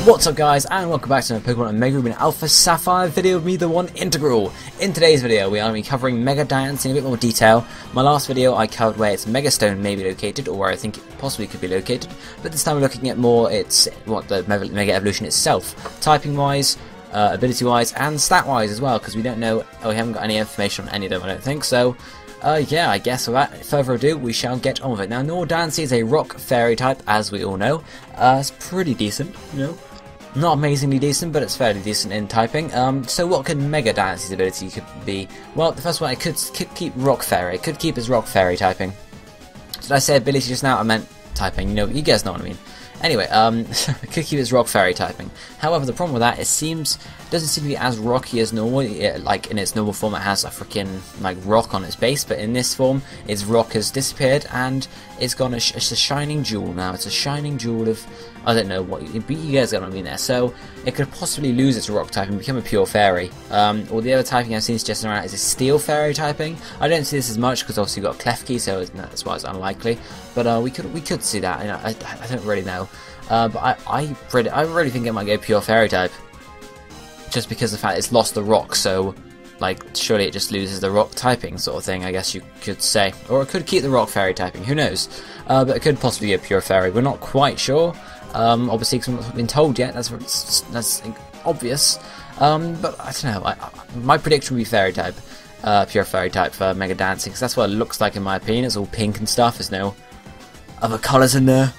What's up guys, and welcome back to my Pokemon Mega Diancie Alpha Sapphire video of me, the one integral. In today's video we are going to be covering Mega Diancie in a bit more detail. My last video I covered where its Mega Stone may be located, or where I think it possibly could be located, but this time we're looking at more the Mega Evolution itself, typing wise, ability wise, and stat wise as well, because we don't know, we haven't got any information on any of them I don't think, so yeah, I guess without further ado, we shall get on with it. Now, Mega Diancie is a rock fairy type, as we all know. It's pretty decent, you know. Not amazingly decent, but it's fairly decent in typing. So what could Mega Diancie's ability could be? Well, the first one, it could keep rock fairy. It could keep its rock fairy typing. Did I say ability just now? I meant typing. You know, you guys know what I mean. Anyway, it could keep its rock fairy typing. However, the problem with that, doesn't seem to be as rocky as normal. Like in its normal form, it has a freaking like rock on its base, but in this form, its rock has disappeared and it's gone. It's a shining jewel now. It's a shining jewel of, I don't know what, but you guys get what I mean there. So it could possibly lose its rock type and become a pure fairy. Or the other typing I've seen suggested around is a steel fairy typing. I don't see this as much because obviously you've got Klefki, so that's why it's unlikely. But we could see that. You know, I don't really know. But I really think it might go pure fairy type, just because of the fact it's lost the rock. So like surely it just loses the rock typing sort of thing, I guess you could say. Or it could keep the rock fairy typing, who knows. But it could possibly be a pure fairy, we're not quite sure. Obviously because we've not been told yet, that's obvious. But I don't know, my prediction would be fairy type, pure fairy type for Mega Diancie, because that's what it looks like in my opinion. It's all pink and stuff, there's no other colours in there.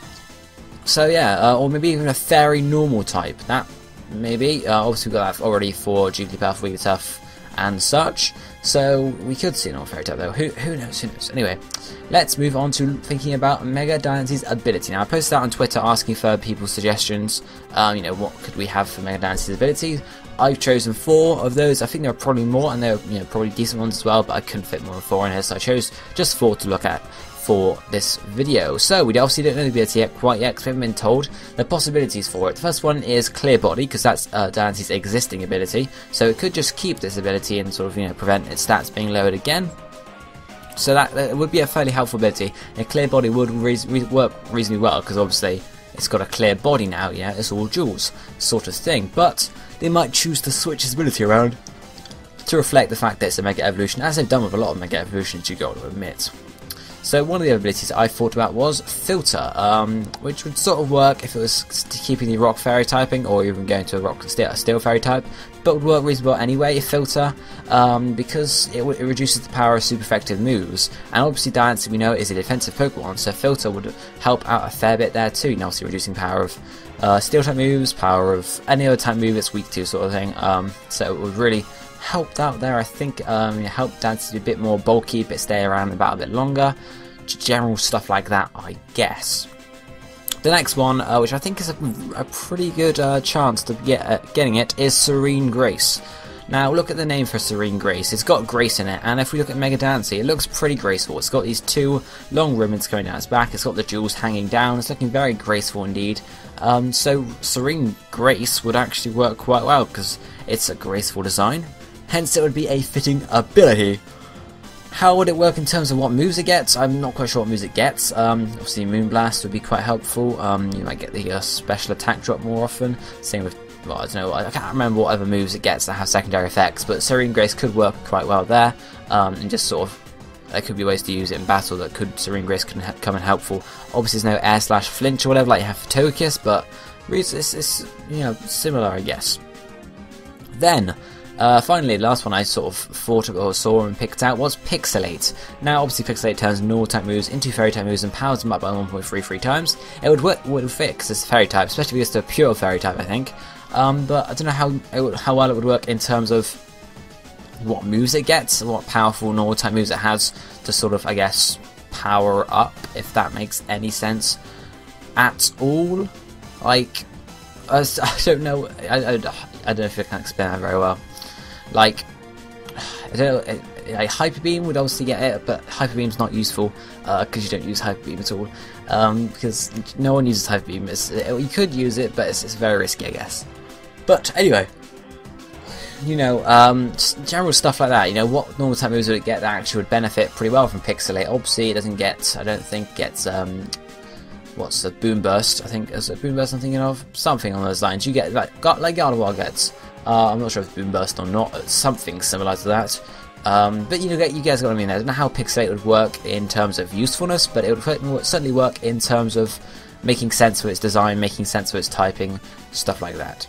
So yeah, or maybe even a fairy normal type, that maybe. Obviously we've got that already for Jigglypuff, Wigglytuff and such, so we could see an all fairy type though, who knows. Anyway, let's move on to thinking about Mega Diancie's ability. Now I posted out on Twitter asking for people's suggestions, you know, what could we have for Mega Diancie's ability. I've chosen 4 of those. I think there are probably more, and they're, you know, probably decent ones as well, but I couldn't fit more than 4 in here, so I chose just 4 to look at for this video. So we obviously don't know the ability yet, quite yet, because we haven't been told the possibilities for it. The first one is Clear Body, because that's Diancie's existing ability, so it could just keep this ability and sort of, you know, prevent its stats being lowered again. So that would be a fairly helpful ability. A Clear Body would work reasonably well, because obviously it's got a clear body now, yeah, it's all jewels sort of thing, but they might choose to switch its ability around to reflect the fact that it's a Mega Evolution, as they've done with a lot of Mega Evolutions, you got to admit. So one of the abilities I thought about was Filter, which would sort of work if it was keeping the rock fairy typing, or even going to a steel fairy type, but would work reasonably well anyway, Filter, because it reduces the power of super effective moves, and obviously Diancie, we know, is a defensive Pokemon, so Filter would help out a fair bit there too, and obviously reducing power of steel type moves, power of any other type move it's weak to sort of thing, so it would really helped out there, I think. Helped Diancie to be a bit more bulky, but stay around about a bit longer. General stuff like that, I guess. The next one, which I think is a pretty good chance to getting it, is Serene Grace. Now look at the name for Serene Grace. It's got grace in it, and if we look at Mega Diancie, it looks pretty graceful. It's got these 2 long ribbons coming down its back. It's got the jewels hanging down. It's looking very graceful indeed. So Serene Grace would actually work quite well because it's a graceful design. Hence, it would be a fitting ability. How would it work in terms of what moves it gets? I'm not quite sure what moves it gets. Obviously, Moonblast would be quite helpful. You might get the special attack drop more often. Same with, well, I don't know, I can't remember what other moves it gets that have secondary effects, but Serene Grace could work quite well there. And just sort of, there could be ways to use it in battle that Serene Grace can come in helpful. Obviously, there's no air/flinch or whatever like you have for Togekiss, but it's you know, similar, I guess. Then, finally, the last one I sort of thought of or saw and picked out was Pixelate. Now, obviously, Pixelate turns normal type moves into fairy type moves and powers them up by 1.33 times. It would fit because it's a fairy type, especially if it's a pure fairy type, I think. But I don't know how well it would work in terms of what moves it gets, what powerful normal type moves it has to sort of, I guess, power up, if that makes any sense at all. Like, I don't know. I don't know if I can explain that very well. Like, I don't know, like Hyper Beam would obviously get it, but Hyper Beam's not useful because you don't use Hyper Beam at all. Because no one uses Hyper Beam. You could use it, but it's very risky, I guess. But anyway, you know, just general stuff like that. You know, what normal type moves would it get that actually would benefit pretty well from Pixelate? Obviously, it doesn't get, I don't think, gets what's the Boom Burst? I think is it Boom Burst I'm thinking of? Something on those lines. You get like Gardevoir gets. I'm not sure if it's Boom Burst or not. It's something similar to that. But you guys got what I mean there. I don't know how Pixelate would work in terms of usefulness, but it would certainly work in terms of making sense of its design, making sense of its typing, stuff like that.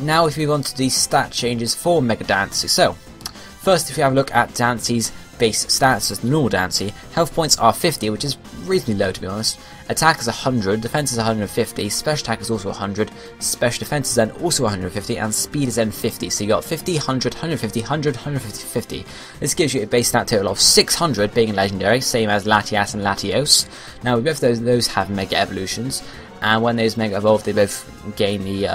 Now if we move on to the stat changes for Mega Diancie. So, first if you have a look at Diancie's base stats as the normal Diancie, health points are 50, which is reasonably low to be honest. Attack is 100, defense is 150, special attack is also 100, special defense is then also 150, and speed is then 50. So you got 50, 100, 150, 100, 150, 50. This gives you a base stat total of 600 being legendary, same as Latias and Latios. Now both those have Mega Evolutions, and when those Mega Evolve they both gain the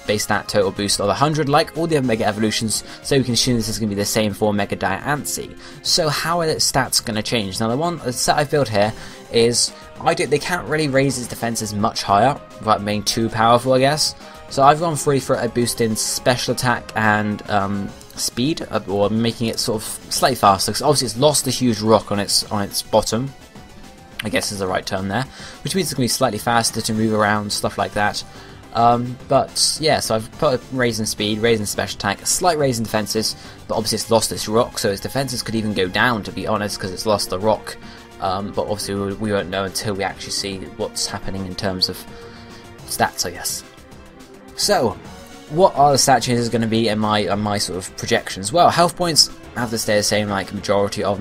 base stat total boost of 100 like all the other Mega Evolutions, so we can assume this is going to be the same for Mega Diancie. So how are its stats going to change? Now the set I've built here is, they can't really raise its defenses much higher without being too powerful I guess. So I've gone free for a boost in special attack and speed, or making it sort of slightly faster, because obviously it's lost a huge rock on its bottom, I guess is the right term there, which means it's going to be slightly faster to move around, stuff like that. But yeah, so I've put a raise in speed, raise in special attack, a slight raise in defenses, but obviously it's lost its rock, so its defenses could even go down to be honest, because it's lost the rock. But obviously we won't know until we actually see what's happening in terms of stats, I guess. So, what are the stat changes going to be in my sort of projections? Well, health points have to stay the same like majority of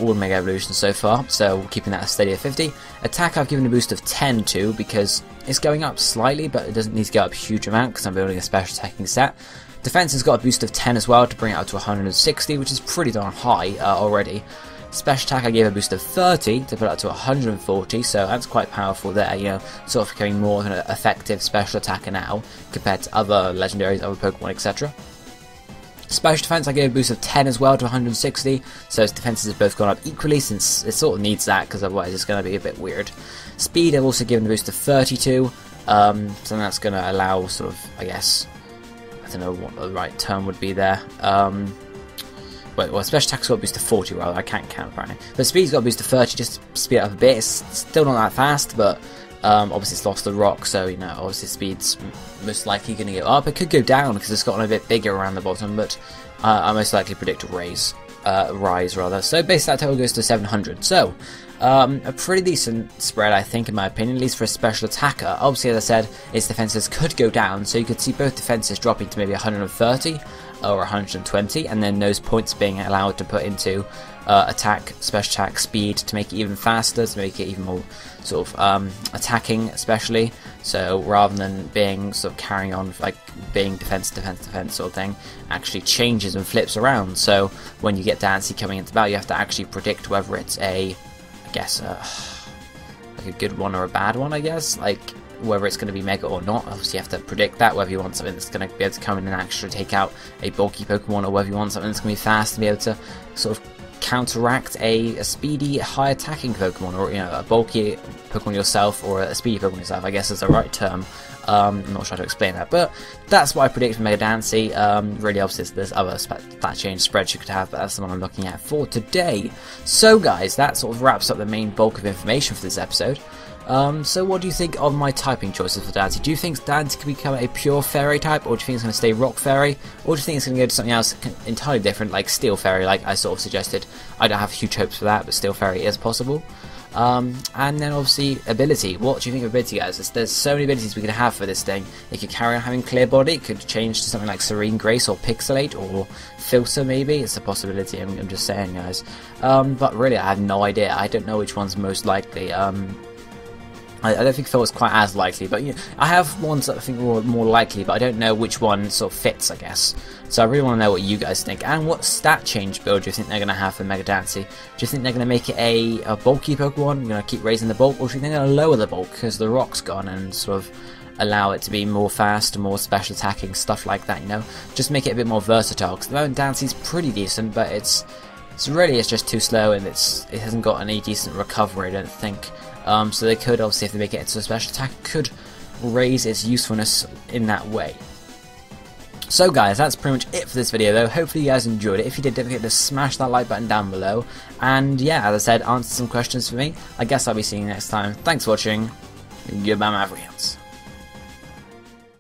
all Mega Evolutions so far, so keeping that steady at 50. Attack I've given a boost of 10 to, because it's going up slightly, but it doesn't need to go up a huge amount because I'm building a special attacking set. Defense has got a boost of 10 as well to bring it up to 160, which is pretty darn high already. Special attack I gave a boost of 30 to put it up to 140, so that's quite powerful there, you know, sort of becoming more of an effective special attacker now compared to other legendaries, other Pokemon, etc. Special defense I gave a boost of 10 as well to 160, so its defenses have both gone up equally, since it sort of needs that, because otherwise it's going to be a bit weird. Speed I've also given a boost of 32, so that's going to allow sort of, I guess, I don't know what the right term would be there. Well, special attack's got a boost to 40 rather, I can't count apparently. But speed's got a boost to 30 just to speed it up a bit. It's still not that fast, but obviously it's lost the rock, so you know, obviously speed's most likely going to go up. It could go down because it's gotten a bit bigger around the bottom, but I most likely predict a rise rather. So base stat total goes to 700. So a pretty decent spread, I think, in my opinion, at least for a special attacker. Obviously, as I said, its defenses could go down, so you could see both defenses dropping to maybe 130 or 120, and then those points being allowed to put into attack, special attack, speed to make it even faster, to make it even more sort of attacking, especially. So rather than being sort of carrying on like being defense sort of thing, actually changes and flips around. So when you get Diancie coming into battle, you have to actually predict whether it's a, I guess, like a good one or a bad one, I guess, like whether it's going to be Mega or not. Obviously you have to predict that, whether you want something that's going to be able to come in and actually take out a bulky Pokemon, or whether you want something that's going to be fast and be able to sort of counteract a speedy, high attacking Pokemon, or you know, a bulky Pokemon yourself, or a speedy Pokemon yourself, I guess is the right term. I'm not sure how to explain that, but that's what I predict for Mega Diancie. Really, obviously, there's other stat change spreads you could have, but that's the one I'm looking at for today. So, guys, that sort of wraps up the main bulk of information for this episode. So what do you think of my typing choices for Diancie? Do you think Diancie could become a pure Fairy type, or do you think it's going to stay Rock Fairy, or do you think it's going to go to something else entirely different, like Steel Fairy, like I sort of suggested? I don't have huge hopes for that, but Steel Fairy is possible. And then obviously ability. What do you think of ability, guys? There's so many abilities we could have for this thing. It could carry on having Clear Body, it could change to something like Serene Grace or Pixelate or Filter maybe. It's a possibility, I'm just saying, guys. But really I have no idea. I don't know which one's most likely. I don't think Phil is quite as likely, but you know, I have ones that I think are more likely, but I don't know which one sort of fits, I guess. So I really want to know what you guys think, and what stat change build do you think they're going to have for Mega Diancie? Do you think they're going to make it a bulky Pokemon, going to keep raising the bulk, or do you think they're going to lower the bulk because the rock's gone, and sort of allow it to be more fast, more special attacking, stuff like that, you know? Just make it a bit more versatile, because at the moment Diancie's pretty decent, but it's just too slow, and it hasn't got any decent recovery, I don't think. So they could, obviously, if they make it into a special attack, could raise its usefulness in that way. So guys, that's pretty much it for this video though. Hopefully you guys enjoyed it. If you did, don't forget to smash that like button down below. And yeah, as I said, answer some questions for me. I guess I'll be seeing you next time. Thanks for watching. Goodbye, my friends.